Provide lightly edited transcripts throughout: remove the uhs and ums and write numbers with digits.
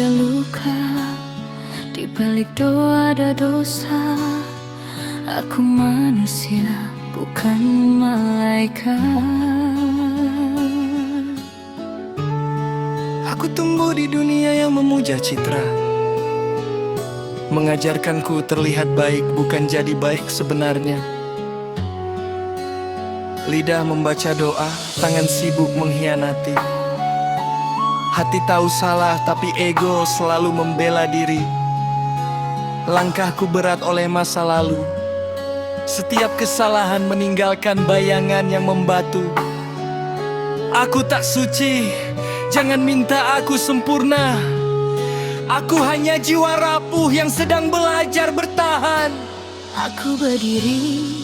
ada luka, di balik doa ada dosa. Aku manusia, bukan malaikat. Aku tumbuh di dunia yang memuja citra, mengajarkanku terlihat baik bukan jadi baik sebenarnya. Lidah membaca doa, tangan sibuk mengkhianati. Hati tahu salah tapi ego selalu membela diri. Langkahku berat oleh masa lalu. Setiap kesalahan meninggalkan bayangan yang membatu. Aku tak suci, jangan minta aku sempurna. Aku hanya jiwa rapuh yang sedang belajar bertahan. Aku berdiri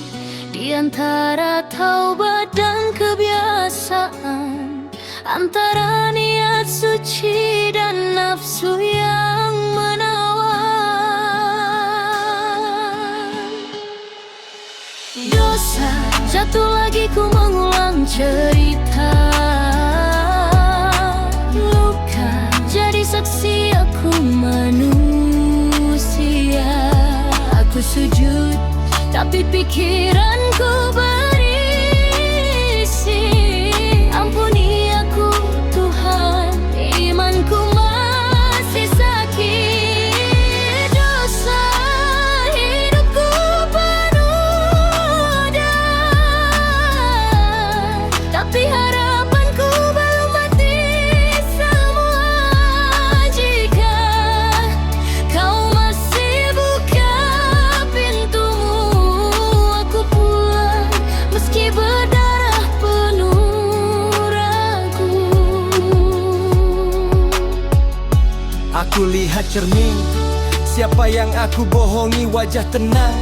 di antara taubat dan kebiasaan, antara niat suci dan nafsu yang menawan. Dosa jatuh lagi, ku mengulang cerita. Luka jadi saksi, aku manusia. Aku sujud tapi pikiranku berisi. Ampuni aku Tuhan, imanku masih sakit. Dosa hidupku penuh dan tapi harapanku belum mati semua. Jika kau masih buka pintumu, aku pulang meski berdarah penuh ragu. Aku lihat cermin, siapa yang aku bohongi, wajah tenang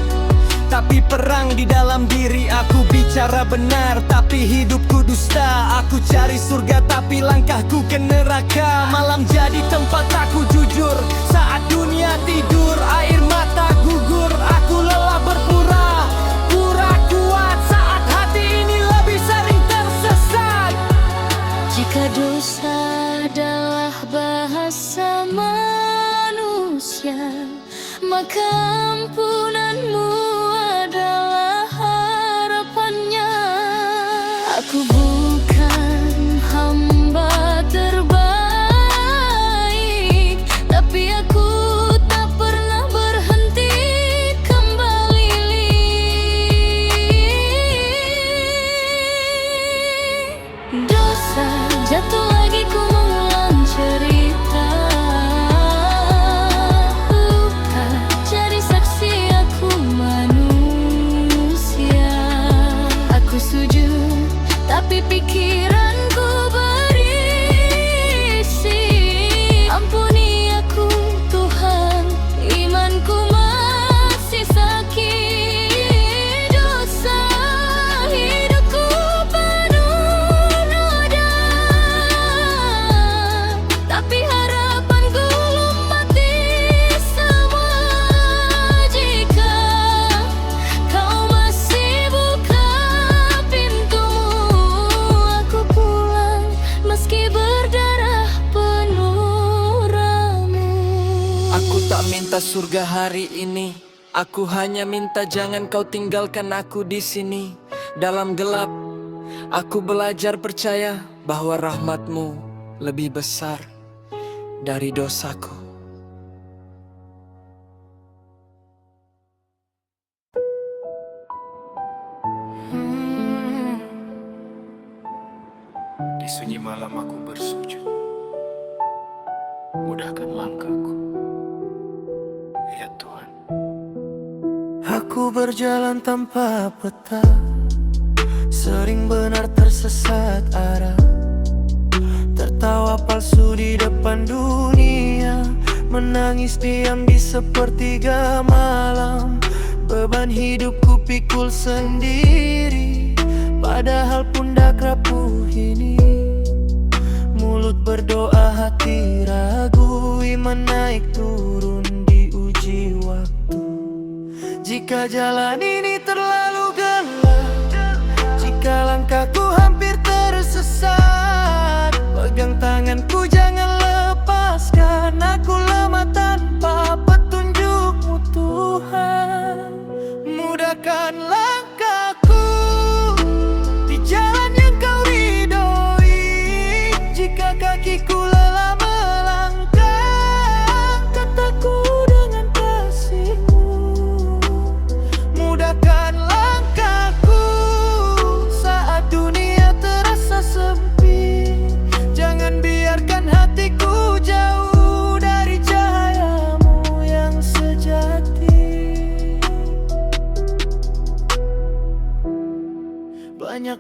tapi perang di dalam diri. Aku bicara benar tapi hidupku dusta. Aku cari surga tapi langkahku ke neraka. Malam jadi tempat aku jujur, saat dunia tidur air mata gugur. Aku lelah berpura pura kuat saat hati ini lebih sering tersesat. Jika dosa adalah bahasa manusia, maka ampunanmu adalah harapannya. Aku bukan hamba terbaik, tapi aku tak pernah berhenti kembali. Dosa jatuh lagi, ku mengulang cerita. Luka jadi saksi, aku manusia. Aku sujud tapi pikiranku berisi. Ampuni aku Tuhan, imanku masih sakit. Dosa hidupku penuh noda, tapi harapanku belum mati semua. Jika kau masih buka pintumu, aku pulang meski berdarah penuh ramu. Aku tak minta surga hari ini, aku hanya minta jangan kau tinggalkan aku di sini. Dalam gelap, aku belajar percaya bahwa rahmatmu lebih besar dari dosaku. Di sunyi malam aku bersujud, mudahkan langkahku, ya Tuhan. Aku berjalan tanpa peta, sering benar tersesat arah. Tertawa palsu di depan dunia, menangis diam di sepertiga malam. Beban hidupku pikul sendiri, padahal pundak rapuh ini. Mulut berdoa, hati ragu, iman naik turun diuji waktu. Jika jalan ini terlalu gelap, jika langkahku hampir tersesat, pegang tanganku jangan lepaskan aku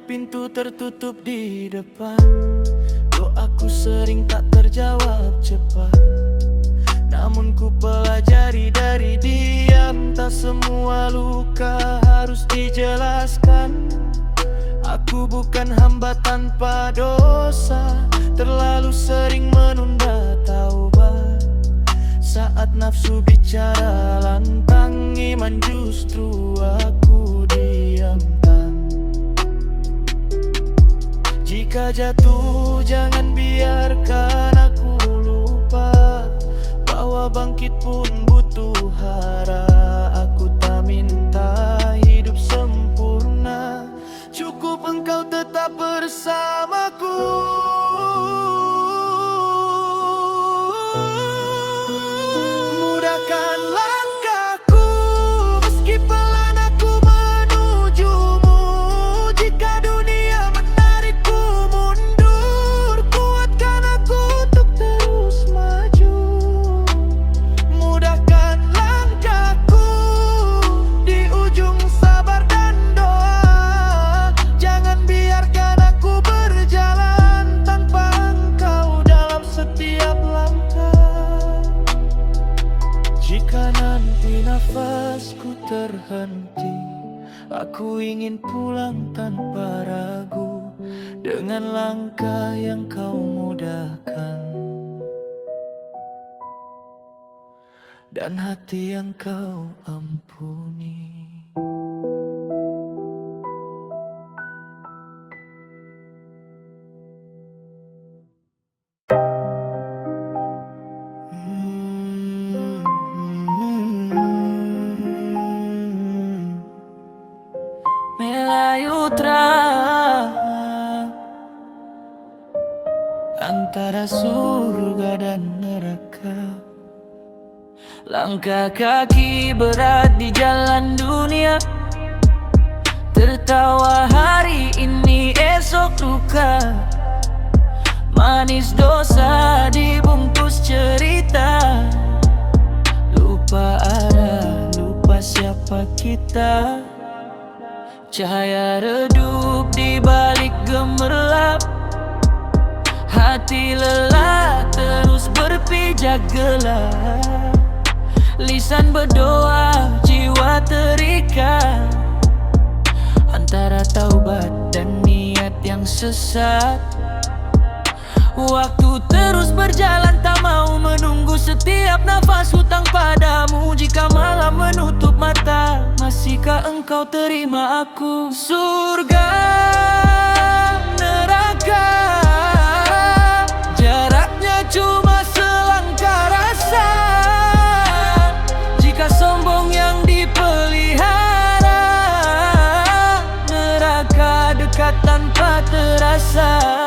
pintu tertutup di depan. Doaku sering tak terjawab cepat, namun ku pelajari dari diam. Tak semua luka harus dijelaskan. Aku bukan hamba tanpa dosa, terlalu sering menunda taubat. Saat nafsu bicara lantang, iman justru aku diamkan. Jika jatuh jangan biarkan aku lupa bahwa bangkit pun butuh hara. Aku tak minta hidup sempurna, cukup engkau tetap bersamaku. Mudahkan langkahku meski pelan aku menujumu. Jika dunia menarikku mundur, kuatkan aku untuk terus maju. Mudahkan langkahku di ujung sabar dan doa. Jangan biarkan aku berjalan tanpa engkau dalam setiap langkah. Jika nanti nafasku terhenti, aku ingin pulang tanpa ragu, dengan langkah yang kau mudahkan dan hati yang kau ampuni. Melayutra antara surga dan neraka. Langkah kaki berat di jalan dunia, tertawa hari ini esok luka. Manis dosa dibungkus cerita, lupa arah, lupa siapa kita. Cahaya redup di balik gemerlap, hati lelah terus berpijak gelap. Lisan berdoa, jiwa terikat antara taubat dan niat yang sesat. Waktu terus berjalan tak mau menunggu, setiap nafas hutang padamu. Jika malam menutup mata, masihkah engkau terima aku? Surga, neraka, jaraknya cuma selangkah rasa. Jika sombong yang dipelihara, neraka dekat tanpa terasa.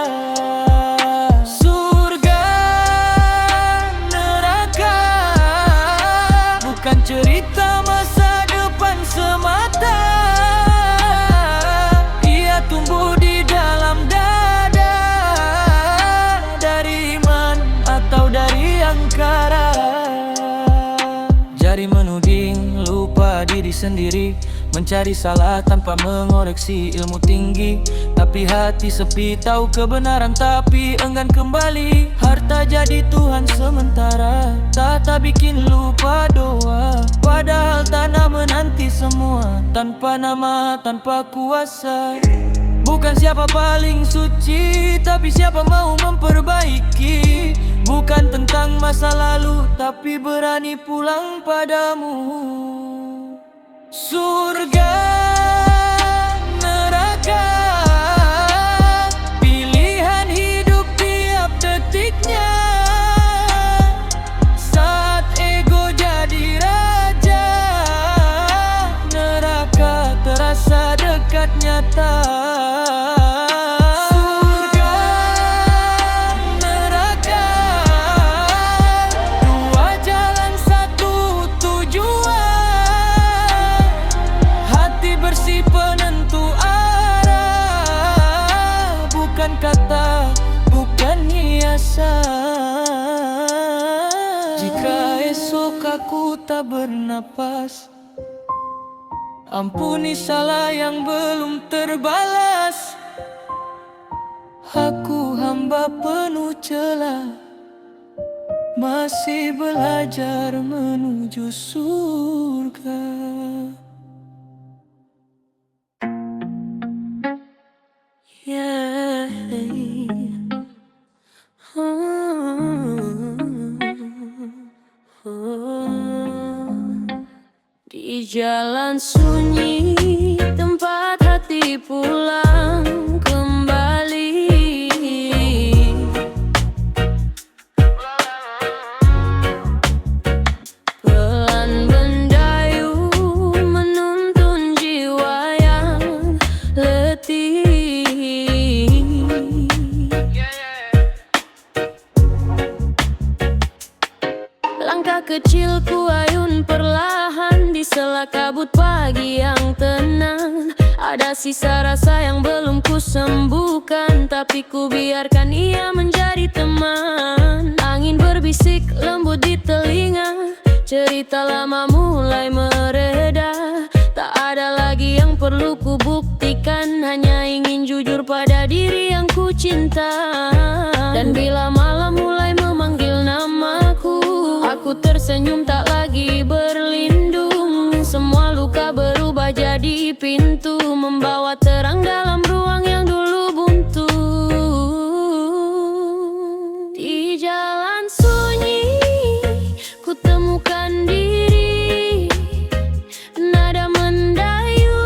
Bukan cerita masa depan semata, ia tumbuh di dalam dada, dari iman atau dari angkara. Jari menuding, lupa diri sendiri, mencari salah tanpa mengoreksi ilmu tinggi. Tapi hati sepi, tahu kebenaran tapi enggan kembali. Harta jadi Tuhan sementara, tahta bikin lupa doa. Padahal tanah menanti semua, tanpa nama, tanpa kuasa. Bukan siapa paling suci, tapi siapa mau memperbaiki. Bukan tentang masa lalu, tapi berani pulang padamu. Surga, neraka, pilihan hidup tiap detiknya. Saat ego jadi raja, neraka terasa dekat nyata. Kata bukan hiasan. Jika esok aku tak bernapas, ampuni salah yang belum terbalas. Aku hamba penuh celah, masih belajar menuju surga. Yeah. Di jalan sunyi, tempat hati pulang kembali. Pelan mendayu menuntun jiwa yang letih. Langkah kecilku ayun perlahan di sela kabut pagi yang tenang. Ada sisa rasa yang belum ku sembuhkan, tapi ku biarkan ia menjadi teman. Angin berbisik lembut di telinga, cerita lama mulai mereda. Tak ada lagi yang perlu ku buktikan, hanya ingin jujur pada diri yang ku cinta. Dan bila malam mulai memanggil namaku, aku tersenyum tak lagi berlindung. Semua luka berubah jadi pintu, membawa terang dalam ruang yang dulu buntu. Di jalan sunyi, ku temukan diri. Nada mendayu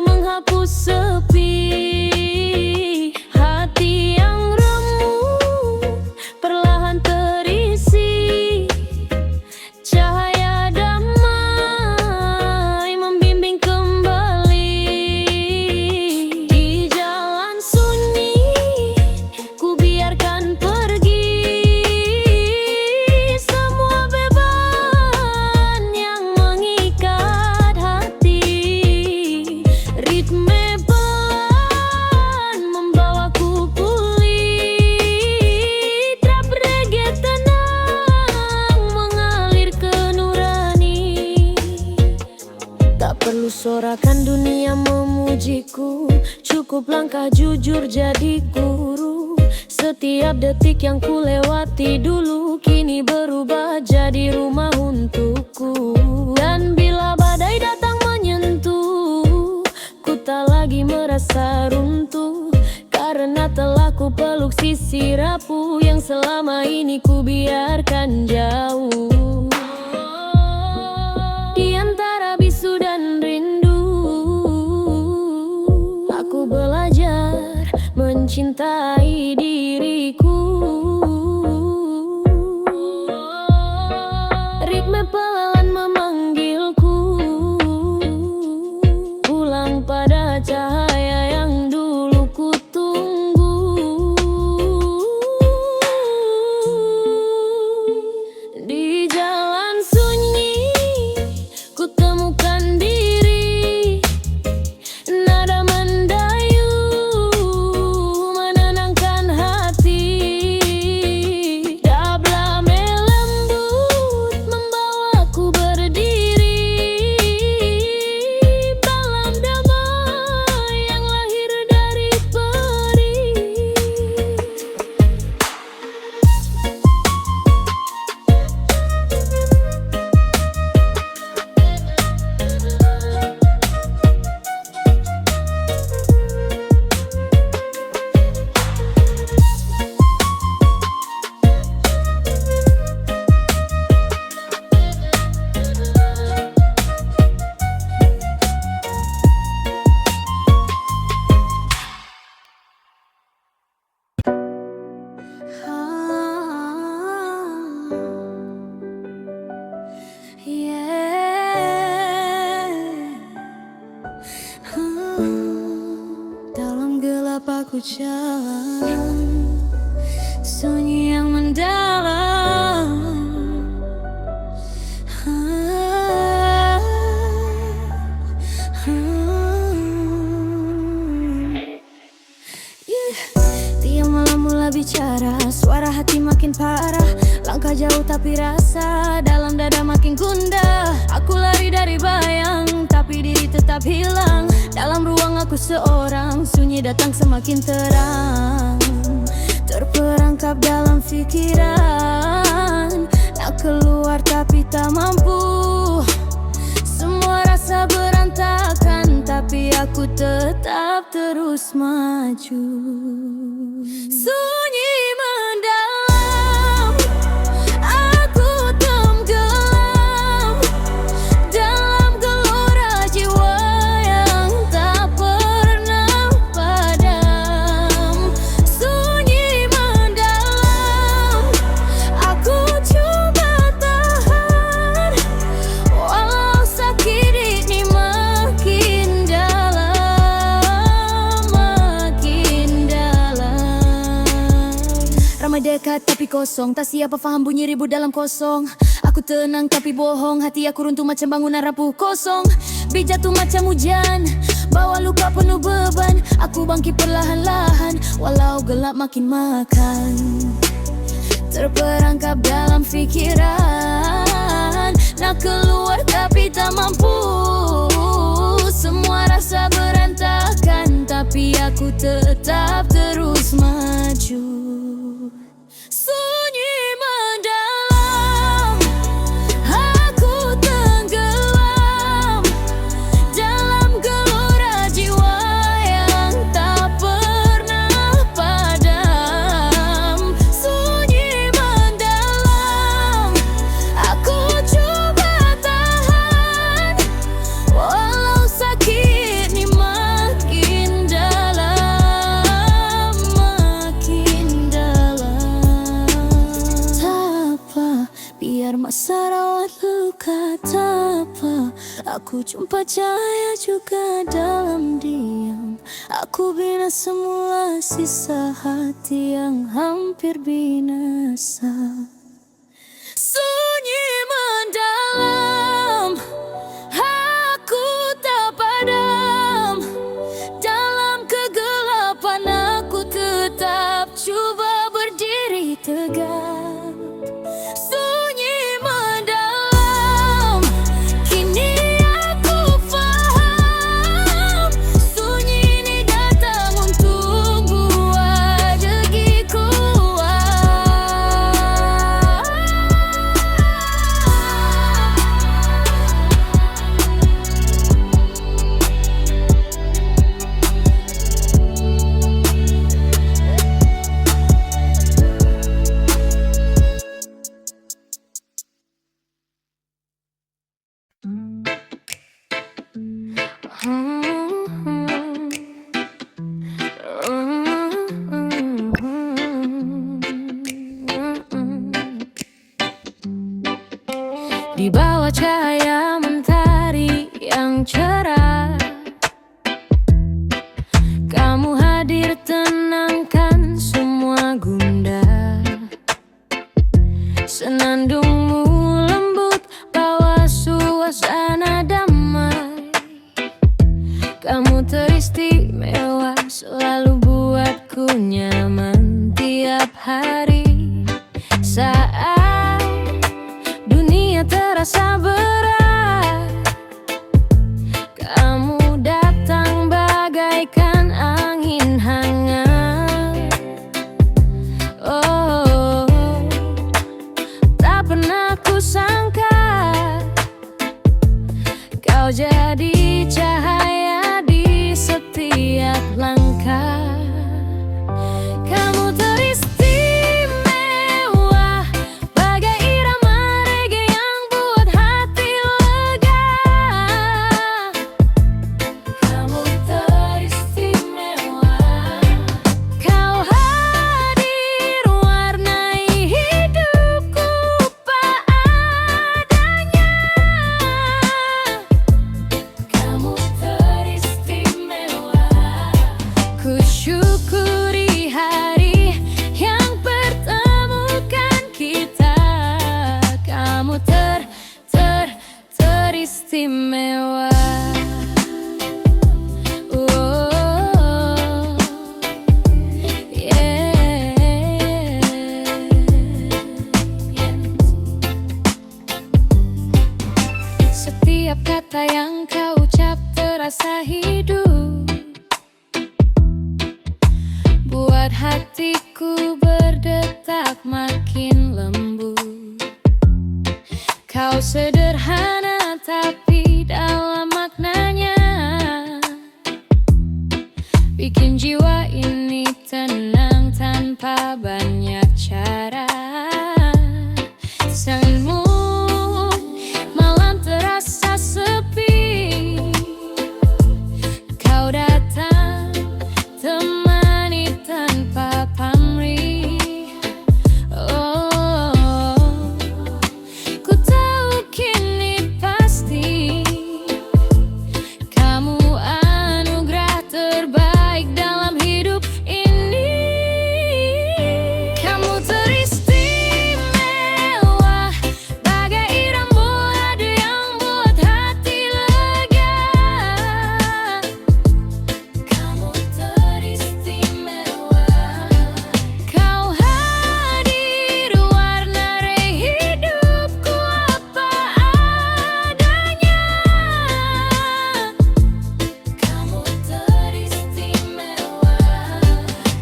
menghapus sepi. Hati yang remuk perlahan terisi. Cahaya damai membimbing kembali. Di jalan sunyi, ku biarkan pergi semua beban yang mengikat hati. Ritme pelan membawaku pulih. Trap reggae tenang mengalir ke nurani. Tak perlu sorakan dunia memujiku, cukup langkah jujur jadi guru. Setiap detik yang ku lewati dulu kini berubah jadi rumah untukku. Dan bila badai datang menyentuh, ku tak lagi merasa runtuh, karena telah ku peluk sisi rapuh yang selama ini ku biarkan jauh. Di antara bisu dan rindu, aku belajar mencintai diriku. Ritme pelan memanggilku pulang pada cahaya yang dulu ku tunggu. Di jalan sunyi, ku temukan diri. Nada mendayu menenangkan hati. Dabla melembut membawaku berdiri. Malam damai yang lahir dari perih. Dalam gelap aku jalan, sunyi yang mendalam. Tiap malam mulai bicara, suara hati makin parah. Langkah jauh jauh tapi rasa dalam dada makin gundah. Aku lari dari bayang tapi diri tetap hilang. Dalam ruang aku seorang, sunyi datang semakin terang. Terperangkap dalam pikiran, nak keluar tapi tak mampu. Semua rasa berantakan tapi aku tetap terus maju. Sunyi mendalam, aku tenggelam dalam gelora jiwa yang tak pernah padam. Sunyi mendalam, aku coba tahan, walau sakit ini makin dalam, makin dalam. Ramai dekat tapi kosong, tak siapa faham bunyi ribut dalam kosong. Aku tenang tapi bohong, hati aku runtuh macam bangunan rapuh kosong. Bijak jatuh macam hujan, bawa luka penuh beban. Aku bangkit perlahan-lahan, walau gelap makin makan. Terperangkap dalam pikiran, nak keluar tapi tak mampu. Semua rasa berantakan tapi aku tetap terus maju. Sunyi mendalam, aku tenggelam dalam gelora jiwa yang tak pernah padam. Sunyi mendalam, aku coba tahan, walau sakit ini makin dalam, makin dalam. Tak apa, biar masa rawat luka, tak apa. Aku jumpa cahaya juga dalam diam. Aku bina semula sisa hati yang hampir binasa. Sunyi mendalam, aku tak padam. Dalam kegelapan aku tetap coba berdiri tegak. Sunyi mendalam, kini aku faham. Sunyi ini datang untuk buat degi kuat. Di bawah cahaya mentari yang cerah, kamu hadir tenangkan semua gundah. Senandungmu lembut bawa suasana damai. Kamu teristimewa, selalu buatku nyaman tiap hari. Saat dunia terasa berat, kamu datang bagaikan angin hangat. Oh, tak pernah ku sangka kau jadi cahaya di setiap langkah. Kamu teristimewa, bagai irama reggae yang buat hati lega. Kamu teristimewa, kau hadir warnai hidupku padanya. Kamu teristimewa, ku syukuri hari yang pertemukan kita. Kamu teristimewa. Oh, yeah. Setiap kata yang kau ucap terasa hidup, buat hatiku berdetak makin lembut. Kau sederhana tapi dalam maknanya bikin jiwa ini tenang tanpa banyak cara. Selimut malam terasa sepi, kau datang temani tanpa pamrih. Oh, ku tahu kini pasti kamu anugerah terbaik dalam hidup ini. Kamu teristimewa bagai irama yang buat hati lega. Kamu teristimewa, kau hadir warnai hidupku apa adanya. Kamu teristimewa,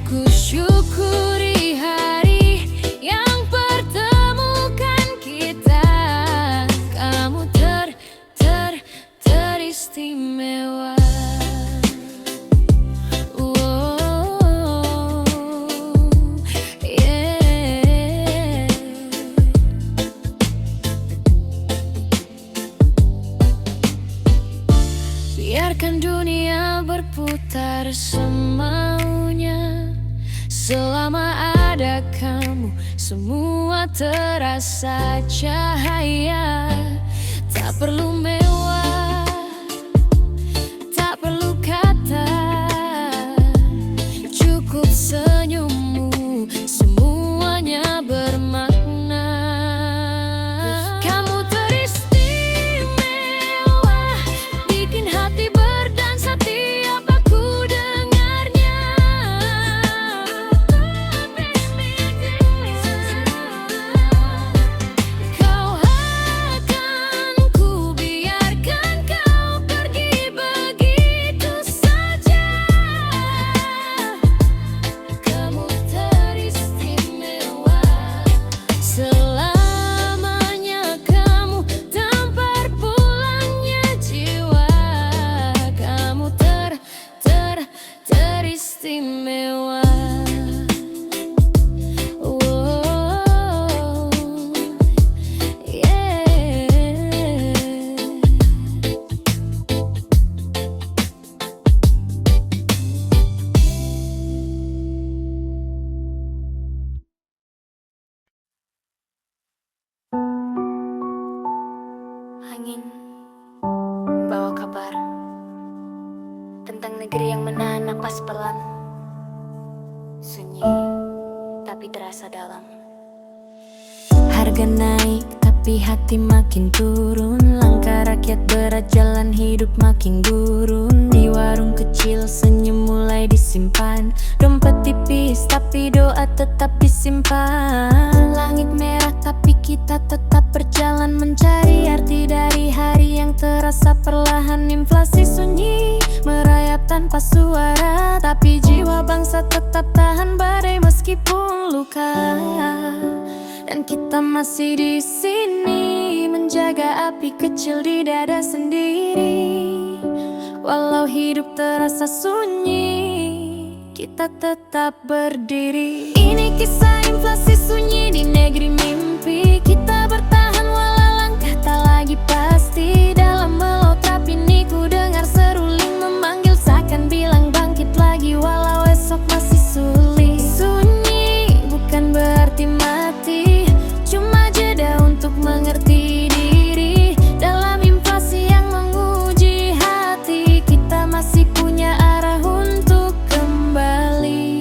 ku syukuri hari yang pertemukan kita. Kamu teristimewa. Oh, yeah. Biarkan dunia berputar semaunya, selama ada kamu semua terasa cahaya. Tak perlu mewah, tak perlu kata, cukup senyummu, semuanya bermakna. Kamu teristimewa, bikin hati berdansa tiap aku dengarnya. Kau akan ku biarkan kau pergi begitu saja. Kamu teristimewa, selamanya kamu tempat pulangnya jiwa. Kamu teristimewa. Oh, yeah. Angin bawa kabar tentang negeri yang menahan napas pelan, sunyi tapi terasa dalam. Harga naik tapi hati makin turun, langkah rakyat berat jalan hidup makin gurun. Di warung kecil senyum mulai disimpan, dompet tipis tapi doa tetap disimpan. Langit merah tapi kita tetap berjalan mencari arti dari hari yang terasa perlahan. Inflasi sunyi merayap tanpa suara, tapi jiwa bangsa tetap tahan badai meskipun luka. Dan kita masih di sini menjaga api kecil di dada sendiri. Walau hidup terasa sunyi, kita tetap berdiri. Ini kisah inflasi sunyi di negeri mimpi. Kita bertahan walau langkah tak lagi pasti. Dalam melaut tapi ini ku dengar seruling memanggil, seakan bilang bangkit lagi walau esok masih sulit. Sunyi bukan berarti mati, cuma jeda untuk mengerti diri. Dalam inflasi yang menguji hati, kita masih punya arah untuk kembali.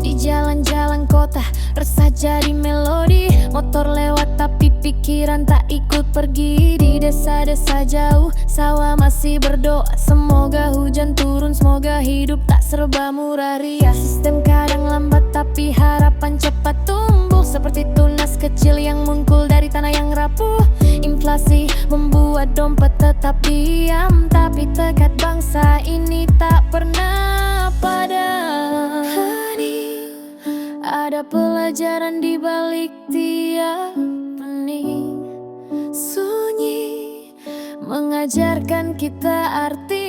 Di jalan-jalan kota resah jadi melodi, motor lewat tapi pikiran tak ikut pergi. Di desa-desa jauh sawah masih berdoa, semoga hujan turun, semoga hidup tak serba murah ria. Sistem kadang lambat tapi harapan cepat tumbuh, seperti tunas kecil yang muncul dari tanah yang rapuh. Inflasi membuat dompet tetap diam, tapi tekad bangsa ini tak pernah padam. Ada pelajaran di balik tiap benih sunyi, mengajarkan kita arti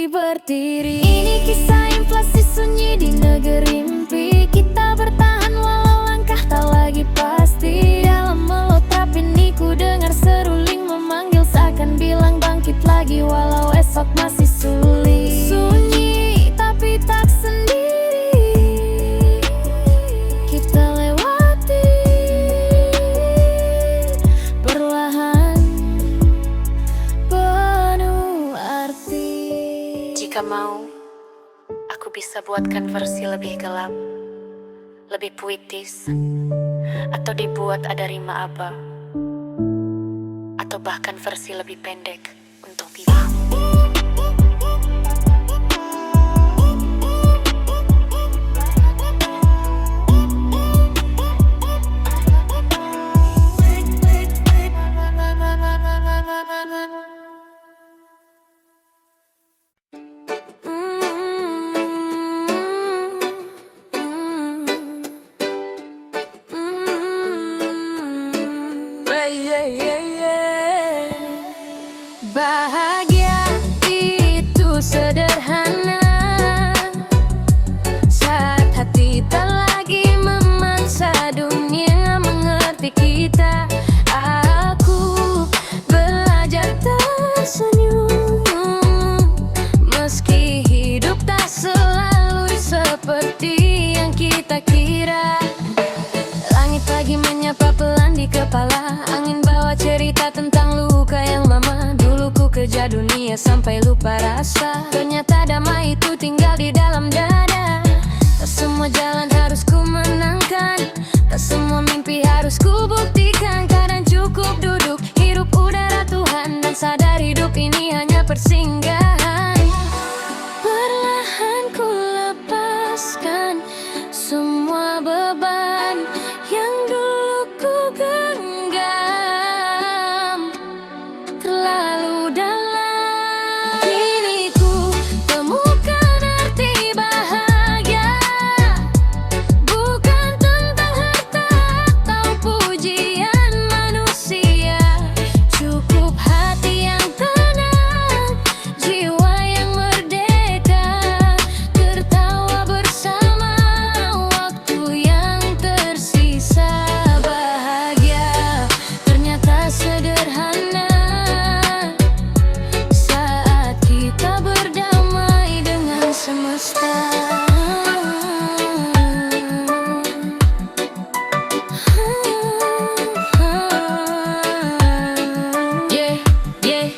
berdiri. Ini kisah inflasi sunyi di negeri mimpi. Kita bertahan walau langkah tak lagi pasti. Dalam melotap ini ku dengar seruling memanggil, seakan bilang bangkit lagi walau esok masih sulit. Sunyi tapi tak sendiri, kita lewati perlahan, penuh arti. Jika mau, aku bisa buatkan versi lebih gelap, lebih puitis, atau dibuat ada rima aba, atau bahkan versi lebih pendek untuk bilang. Bahagia itu sederhana saat hati tak lagi memaksa dunia mengerti kita. Aku belajar tersenyum meski hidup tak selalu seperti yang kita kira. Langit pagi menyapa pelan di kepala, angin bawa cerita tentang luka yang lama. Dulu ku kejar dunia sampai lupa rasa, ternyata damai itu tinggal di dalam dada. Tak semua jalan harus ku menangkan, tak semua mimpi harus ku buktikan. Kadang cukup duduk, hirup udara Tuhan, dan sadar hidup ini hanya persinggahan. Perlahan ku lepaskan semua beban yang dulu ku genggam terlalu dalam. Kini ku temukan arti bahagia, bukan tentang harta atau pujian manusia. Cukup hati yang tenang, jiwa yang merdeka, tertawa bersama waktu yang tersisa. Bahagia ternyata sederhana saat kita berdamai dengan semesta. Yeah, yeah.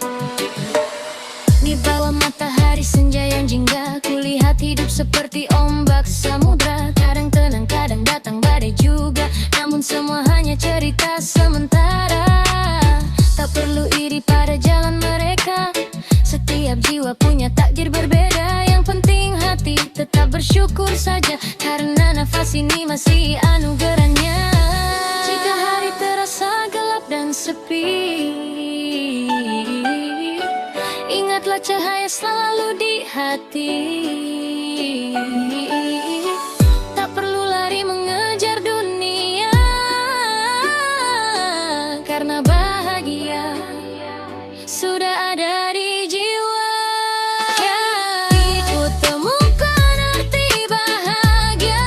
Di bawah matahari senja yang jingga, kulihat hidup seperti ombak samudra. Kadang tenang, kadang datang badai juga, namun semua hanya cerita sementara. Tak perlu iri pada jalan mereka, setiap jiwa punya takdir berbeda. Yang penting hati tetap bersyukur saja, karena nafas ini masih anugerahnya. Jika hari terasa gelap dan sepi, ingatlah cahaya selalu di hati. Tak perlu lari mengejar dunia, karena bahagia sudah ada di jiwa. Ku temukan arti bahagia,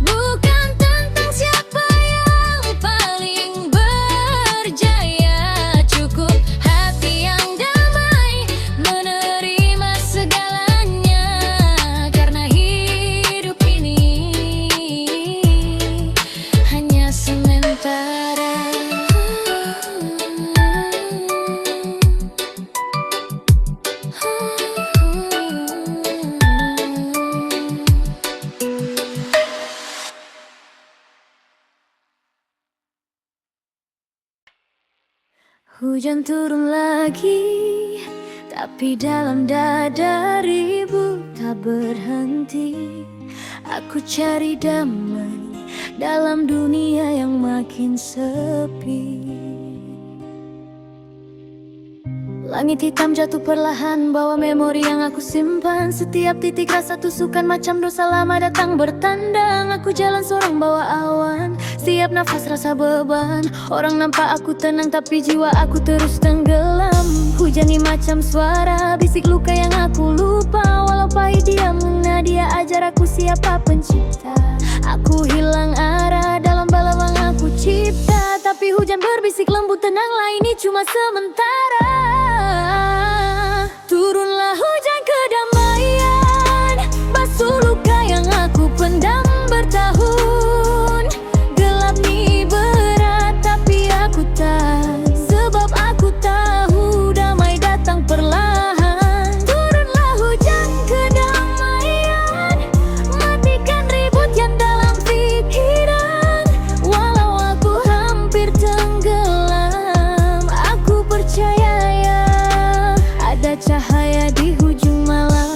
bukan tentang siapa yang paling berjaya. Cukup hati yang damai menerima segalanya, karena hidup ini hanya sementara. Hujan turun lagi, tapi dalam dada ribut tak berhenti. Aku cari damai, dalam dunia yang makin sepi. Langit hitam jatuh perlahan, bawa memori yang aku simpan. Setiap titik rasa tusukan macam dosa lama datang bertandang. Aku jalan seorang bawa awan, setiap nafas rasa beban. Orang nampak aku tenang tapi jiwa aku terus tenggelam. Hujani macam suara, bisik luka yang aku lupa. Walau pahit dia mengena, dia ajar aku siapa pencipta. Aku hilang arah dalam bala yang aku cipta. Tapi hujan berbisik lembut, tenanglah ini cuma sementara. Turunlah hujan kedamaian, basuh luka yang aku pendam bertahun. Gelap ni berat tapi aku tahan, sebab aku tahu damai datang perlahan. Turunlah hujan kedamaian, matikan ribut yang dalam pikiran. Walau aku hampir tenggelam, aku percaya ada cahaya di hujung malam.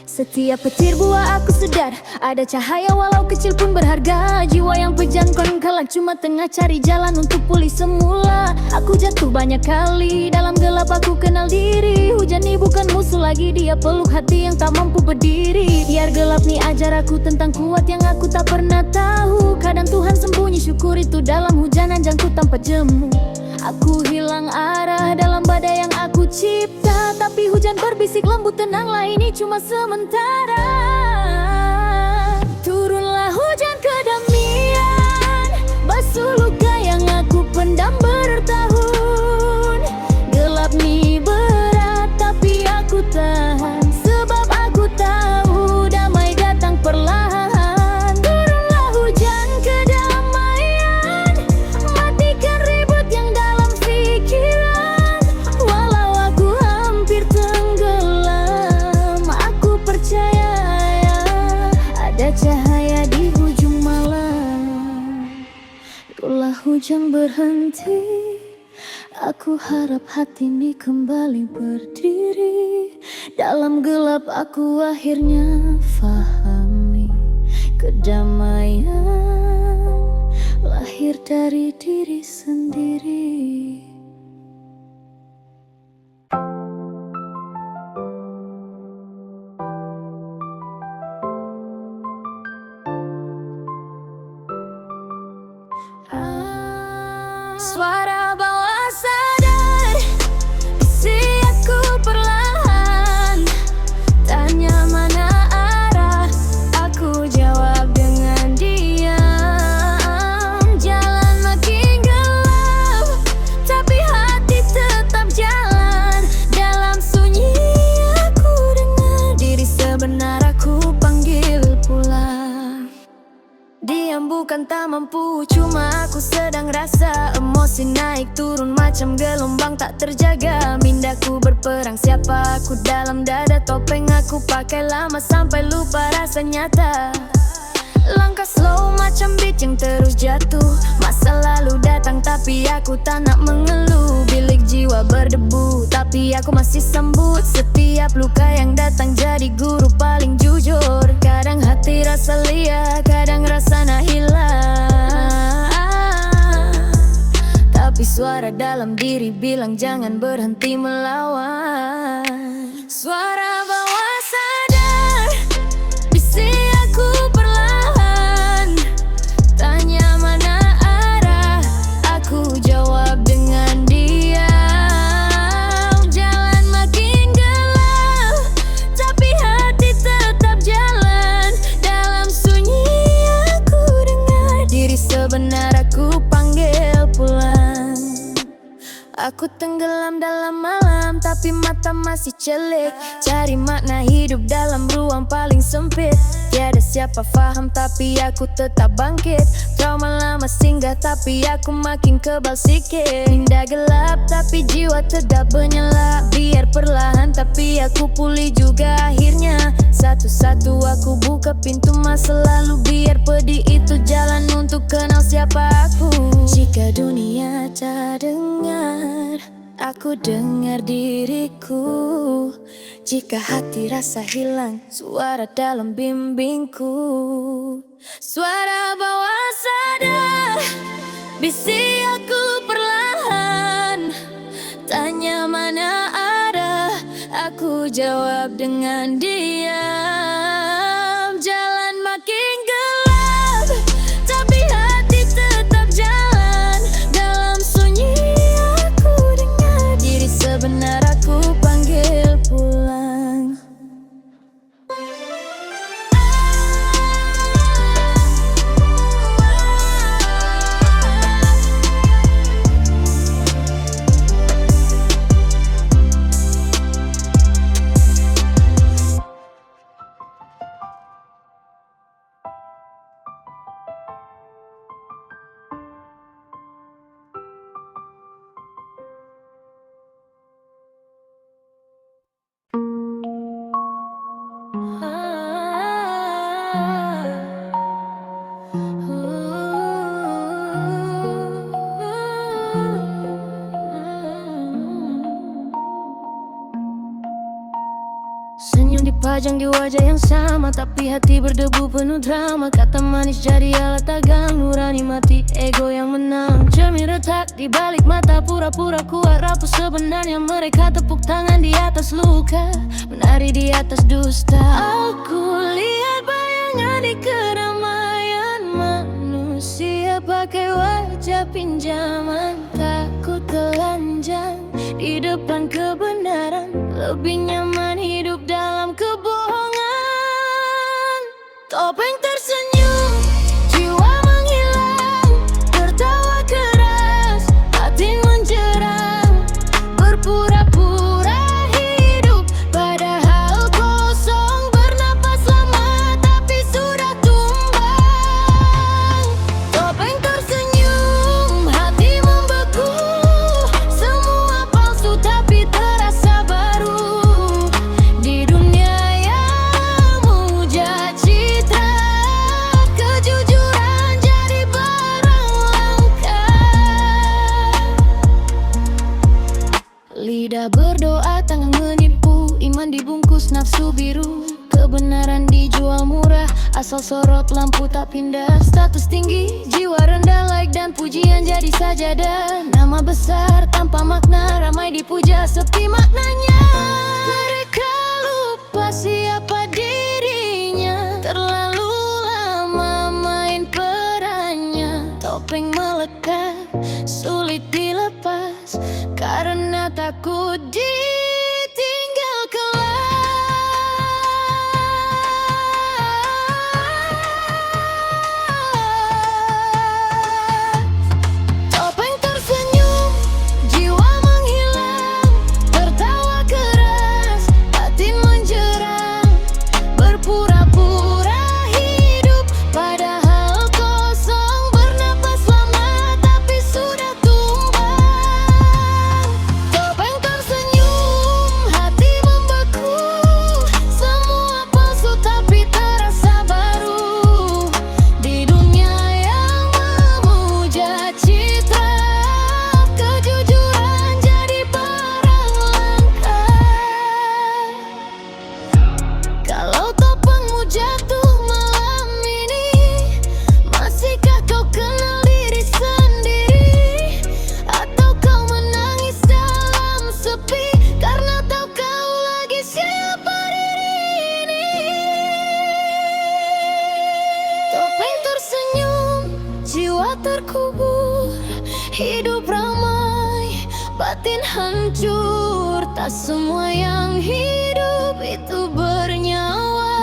Setiap petir buah aku sedar ada cahaya walau kecil pun berharga. Jiwa yang pejam konon-kalang cuma tengah cari jalan untuk pulih semula. Aku jatuh banyak kali, dalam gelap aku kenal diri. Hujan ni bukan musuh lagi, dia peluk hati yang tak mampu berdiri. Biar gelap ni ajar aku tentang kuat yang aku tak pernah tahu. Kadang Tuhan sembunyi, syukur itu dalam hujanan jangkut tanpa jemu. Aku hilang arah dalam badai yang aku cipta. Tapi hujan berbisik lembut, tenanglah ini cuma sementara. Turunlah hujan kedamaian, basuh luka yang aku pendam bertahun. Gelap ni berat tapi aku tahan, sebab aku tahu damai datang perlahan. Turunlah hujan kedamaian, matikan ribut yang dalam pikiran. Walau aku hampir tenggelam, aku percaya ada cahaya di hujung malam. Biarlah hujan berhenti, aku harap hati ini kembali berdiri. Dalam gelap aku akhirnya fahami, kedamaian lahir dari diri sendiri. Suara bawah sadar, isi aku perlahan. Tanya mana arah, aku jawab dengan diam. Jalan makin gelap, tapi hati tetap jalan. Dalam sunyi aku dengar diri sebenar aku panggil pulang. Diam bukan tak mampu, cuma aku sedang rasa. Emosi naik turun macam gelombang tak terjaga. Mindaku berperang siapa aku dalam dada. Topeng aku pakai lama sampai lupa rasa nyata. Langkah slow macam beat yang terus jatuh. Masa lalu datang tapi aku tak nak mengeluh. Bilik jiwa berdebu tapi aku masih sambut. Setiap luka yang datang jadi guru paling jujur. Kadang hati rasa liat, kadang rasa nak hilang. Tapi suara dalam diri bilang jangan berhenti melawan. Suara bawah sadar, bisi aku perlahan. Tanya mana arah, aku jawab dengan diam. Jalan makin gelap, tapi hati tetap jalan. Dalam sunyi aku dengar diri sebenar aku panggil pulang. Aku tenggelam dalam malam tapi mata masih celik. Cari makna hidup dalam ruang paling sempit. Tiada siapa faham tapi aku tetap bangkit. Trauma lama singgah tapi aku makin kebal sikit. Minda gelap tapi jiwa tetap menyala. Biar perlahan tapi aku pulih juga akhirnya. Satu-satu aku buka pintu masa lalu. Biar pedih itu jalan untuk kenal siapa aku. Jika dunia tak dengar, aku dengar diriku. Jika hati rasa hilang, suara dalam bimbingku. Suara bawah sadar, bisi aku perlahan. Tanya mana ada, aku jawab dengan diam. Jalan makin gelap, tapi hati tetap jalan. Dalam sunyi aku dengar diri sebenar aku panggil pulang. Senyum dipajang di wajah yang sama, tapi hati berdebu penuh drama. Kata manis jadi alat dagang, nurani mati, ego yang menang. Cermin retak di balik mata, pura-pura kuat, rapuh sebenarnya mereka tepuk tangan di atas luka, menari di atas dusta. Aku lihat bayangan di keramaian manusia, pakai wajah pinjaman, takut telanjang di depan kebenaran. Lebih nyaman hidup dalam kebohongan. Topeng tersenyum, jiwa menghilang, tertawa keras, hati menjerang, berpura-pura hidup padahal kosong, bernapas lama tapi sudah tumbang. Topeng tersenyum, hati membeku, semua palsu tapi terasa baru. Di dunia yang memuja citra, kejujuran jadi barang langka. Lidah berdoa, tangan menipu, iman dibungkus nafsu biru. Kebenaran dijual murah, asal sorot lampu tak pindah. Status tinggi, jiwa rendah, like dan pujian jadi sajadah. Nama besar tanpa makna, ramai dipuja sepi maknanya. Mereka lupa siapa dirinya, terlalu lama main perannya. Topeng melekat, sulit dilepas, karena takut ditinggal kelak. Topeng tersenyum, jiwa menghilang, tertawa keras, hati menjerang, berpura-pura hidup padahal kosong, bernapas lama tapi sudah tumbang. Topeng tersenyum, hati membeku, semua palsu tapi terasa baru. Di dunia yang memuja citra, kejujuran jadi barang langka. Kalau topengmu jatuh malam ini, masihkah kau kenal diri sendiri? Atau kau menangis dalam sepi, karena tahu kau lagi siapa diri ini? Topeng tersenyum, jiwa terkubur, hidup ramai, batin hancur. Tak semua yang hidup itu bernyawa,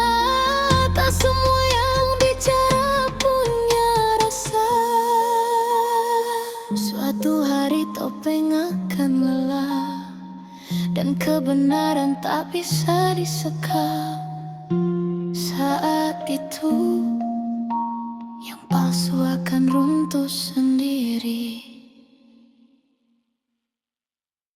tak semua yang bicara punya rasa. Suatu hari topeng akan lelah, dan kebenaran tak bisa disekap. Saat itu yang palsu akan runtuh sendiri.